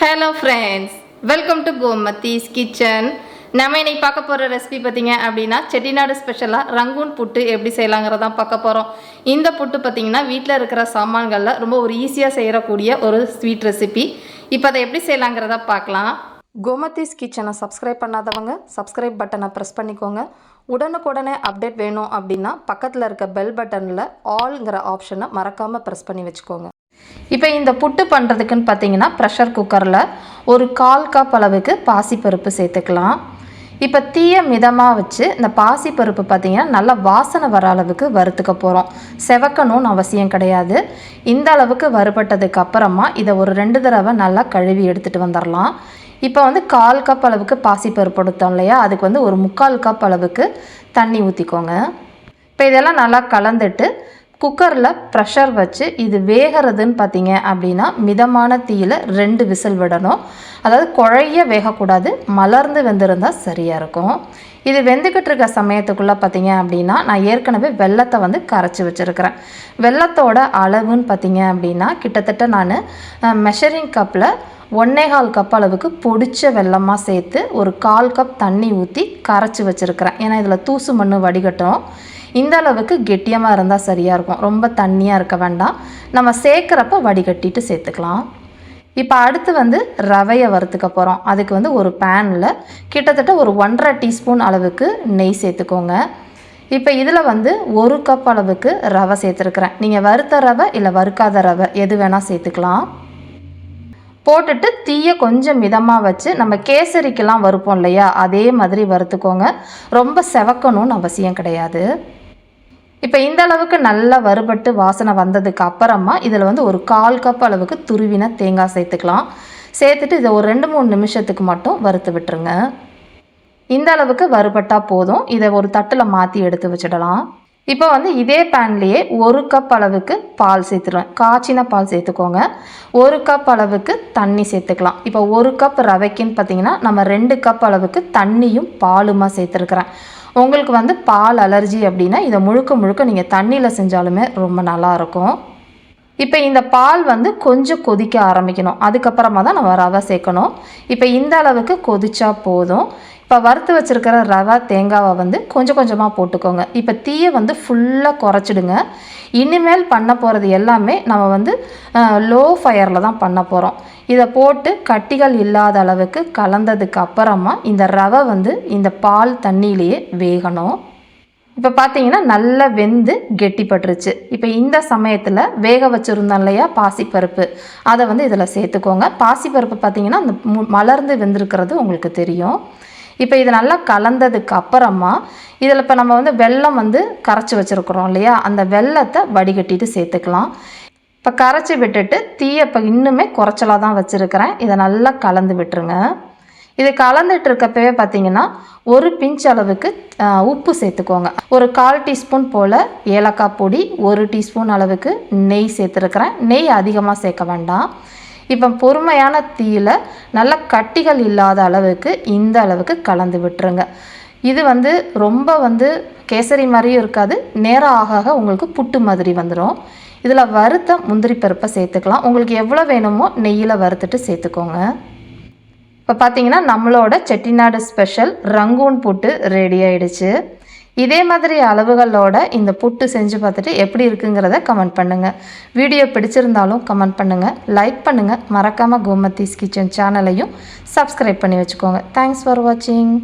Hello friends, welcome to Gomathi Kitchen. நம்ம இன்னைக்கு பார்க்க போற ரெசிபி பாத்தீங்க அப்படினா செட்டிநாடு ஸ்பெஷலா rangoon புட்டு எப்படி செய்யலாம்ங்கறத பார்க்க போறோம். இந்த புட்டு பாத்தீங்கன்னா வீட்ல இருக்கிற சாமான்கள்ல ரொம்ப ஒரு ஈஸியா செய்யக்கூடிய ஒரு ஸ்வீட் ரெசிபி. இப்போ அதை எப்படி செய்யலாம்ங்கறத பார்க்கலாம். Gomathi Kitchen-ஐ சப்ஸ்கிரைப் பண்ணாதவங்க சப்ஸ்கிரைப் பட்டனை பிரஸ் பண்ணிக்கோங்க. உடனுக்குடனே அப்டேட் வேணும் அப்படினா பக்கத்துல இருக்க பெல் பட்டன்ல ஆல்ங்கற ஆப்ஷனை மறக்காம பிரஸ் பண்ணி வெச்சுக்கோங்க. இப்போ இந்த புட்டு பண்ணுறதுக்குன்னு பார்த்தீங்கன்னா ப்ரெஷர் குக்கரில் ஒரு 1/4 கப் அளவுக்கு பாசிப்பருப்பு சேர்த்துக்கலாம். இப்போ தீயை மிதமாக வச்சு இந்த பாசிப்பருப்பு பார்த்திங்கன்னா நல்லா வாசனை வர அளவுக்கு வறுத்துக்க போகிறோம். செவக்கணும்னு அவசியம் கிடையாது. இந்த அளவுக்கு வறுபட்டதுக்கு அப்புறமா இதை ஒரு 2 தடவை நல்லா கழுவி எடுத்துகிட்டு வந்துடலாம். இப்போ 1/4 கப் அளவுக்கு பாசிப்பருப்பு எடுத்தோம் இல்லையா, அதுக்கு ஒரு 3/4 கப் அளவுக்கு தண்ணி ஊற்றிக்கோங்க. இப்போ இதெல்லாம் நல்லா கலந்துட்டு குக்கரில் ப்ரெஷர் வச்சு இது வேகிறதுன்னு பார்த்தீங்க அப்படின்னா மிதமான தீயில் 2 விசில் விடணும். அதாவது குழைய வேகக்கூடாது, மலர்ந்து வெந்திருந்தால் சரியாக இருக்கும். இது வெந்துக்கிட்டு இருக்க சமயத்துக்குள்ளே பார்த்தீங்க அப்படின்னா நான் ஏற்கனவே வெல்லத்தை கரைச்சி வச்சுருக்கிறேன். வெல்லத்தோட அளவுன்னு பார்த்தீங்க அப்படின்னா கிட்டத்தட்ட நான் மெஷரிங் கப்பில் 1/4 கப் அளவுக்கு பொடிச்ச வெல்லமாக சேர்த்து ஒரு 1/4 கப் தண்ணி ஊற்றி கரைச்சி வச்சுருக்கிறேன். ஏன்னா இதில் தூசு மண் வடிகட்டும். இந்த அளவுக்கு கெட்டியமாக இருந்தால் சரியாக இருக்கும். ரொம்ப தண்ணியாக இருக்க வேண்டாம். நம்ம சேர்க்குறப்ப வடிகட்டிட்டு சேர்த்துக்கலாம். இப்போ அடுத்து ரவையை வறுத்துக்க போகிறோம். அதுக்கு ஒரு பேனில் கிட்டத்தட்ட ஒரு 1.5 டீஸ்பூன் அளவுக்கு நெய் சேர்த்துக்கோங்க. இப்போ இதில் 1 கப் அளவுக்கு ரவை சேர்த்துருக்குறேன். நீங்கள் வறுத்த ரவை இல்லை வறுக்காத ரவை எது வேணால் சேர்த்துக்கலாம். போட்டுட்டு தீயை கொஞ்சம் மிதமாக வச்சு நம்ம கேசரிக்கெல்லாம் வறுப்போம் இல்லையா, அதே மாதிரி வறுத்துக்கோங்க. ரொம்ப செவக்கணும்னு அவசியம் கிடையாது. இப்போ இந்த அளவுக்கு நல்லா வறுபட்டு வாசனை வந்ததுக்கு அப்புறமா இதில் ஒரு 1/4 கப் அளவுக்கு துருவின தேங்காய் சேர்த்துக்கலாம். சேர்த்துட்டு இதை ஒரு 2-3 நிமிஷத்துக்கு மட்டும் வறுத்து விட்டுருங்க. இந்த அளவுக்கு வறுபட்டால் போதும். இதை ஒரு தட்டில் மாற்றி எடுத்து வச்சிடலாம். இப்போ இதே பேன்லேயே 1 கப் அளவுக்கு பால் சேர்த்துருவேன். காய்ச்சின பால் சேர்த்துக்கோங்க. 1 கப் அளவுக்கு தண்ணி சேர்த்துக்கலாம். இப்போ 1 கப் ரவைக்குன்னு பார்த்தீங்கன்னா நம்ம 2 கப் அளவுக்கு தண்ணியும் பாலுமா சேர்த்துருக்குறேன். உங்களுக்கு பால் அலர்ஜி அப்படின்னா இதை முழுக்க நீங்கள் தண்ணியில் செஞ்சாலுமே ரொம்ப நல்லாயிருக்கும். இப்போ இந்த பால் கொஞ்சம் கொதிக்க ஆரம்பிக்கணும். அதுக்கப்புறமா தான் நம்ம ரவை சேர்க்கணும். இப்போ இந்த அளவுக்கு கொதிச்சா போதும். இப்போ வறுத்து வச்சுருக்கிற ரவை தேங்காவை கொஞ்சம் கொஞ்சமாக போட்டுக்கோங்க. இப்போ தீயை ஃபுல்லாக குறைச்சிடுங்க. இனிமேல் பண்ண போகிறது எல்லாமே நம்ம லோ ஃபயரில் தான் பண்ண போகிறோம். இதை போட்டு கட்டிகள் இல்லாத அளவுக்கு கலந்ததுக்கு அப்புறமா இந்த ரவை இந்த பால் தண்ணியிலேயே வேகணும். இப்போ பார்த்தீங்கன்னா நல்லா வெந்து கெட்டிப்பட்டுருச்சு. இப்போ இந்த சமயத்தில் வேக வச்சுருந்தோம் இல்லையா பாசிப்பருப்பு, அதை இதில் சேர்த்துக்கோங்க. பாசிப்பருப்பு பார்த்தீங்கன்னா அந்த மலர்ந்து வெந்திருக்கிறது உங்களுக்கு தெரியும். இப்போ இது நல்லா கலந்ததுக்கு அப்புறமா இதில் இப்போ நம்ம வெல்லம் கரைச்சி வச்சுருக்குறோம் இல்லையா, அந்த வெல்லத்தை வடிகட்டிட்டு சேர்த்துக்கலாம். இப்போ கரைச்சி விட்டுட்டு தீயை இப்போ இன்னுமே குறைச்சலாக தான் வச்சுருக்கிறேன். இதை நல்லா கலந்து விட்டுருங்க. இது கலந்துட்டு இருக்கப்பவே பார்த்தீங்கன்னா ஒரு பிஞ்ச் அளவுக்கு உப்பு சேர்த்துக்கோங்க. ஒரு 1/4 டீஸ்பூன் போல் ஏலக்காய் பொடி, 1 டீஸ்பூன் அளவுக்கு நெய் சேர்த்துருக்கிறேன். நெய் அதிகமாக சேர்க்க வேண்டாம். இப்போ பொறுமையான தீயில் நல்ல கட்டிகள் இல்லாத அளவுக்கு இந்த அளவுக்கு கலந்து விட்டுருங்க. இது ரொம்ப கேசரி மாதிரியும் இருக்காது. நேரம் ஆக உங்களுக்கு புட்டு மாதிரி வந்துடும். இதில் வறுத்த முந்திரி பருப்பை சேர்த்துக்கலாம். உங்களுக்கு எவ்வளோ வேணுமோ நெய்யில் வறுத்துட்டு சேர்த்துக்கோங்க. இப்போ பார்த்தீங்கன்னா நம்மளோட செட்டிநாடு ஸ்பெஷல் rangoon புட்டு ரெடி ஆகிடுச்சு. இதே மாதிரி அளவுகளோட இந்த புட்டு செஞ்சு பார்த்துட்டு எப்படி இருக்குங்கிறத கமெண்ட் பண்ணுங்கள். வீடியோ பிடிச்சிருந்தாலும் கமெண்ட் பண்ணுங்கள், லைக் பண்ணுங்கள். மறக்காமல் கோமதிஸ் கிச்சன் சேனலையும் சப்ஸ்கிரைப் பண்ணி வச்சுக்கோங்க. தேங்க்ஸ் ஃபார் வாட்சிங்.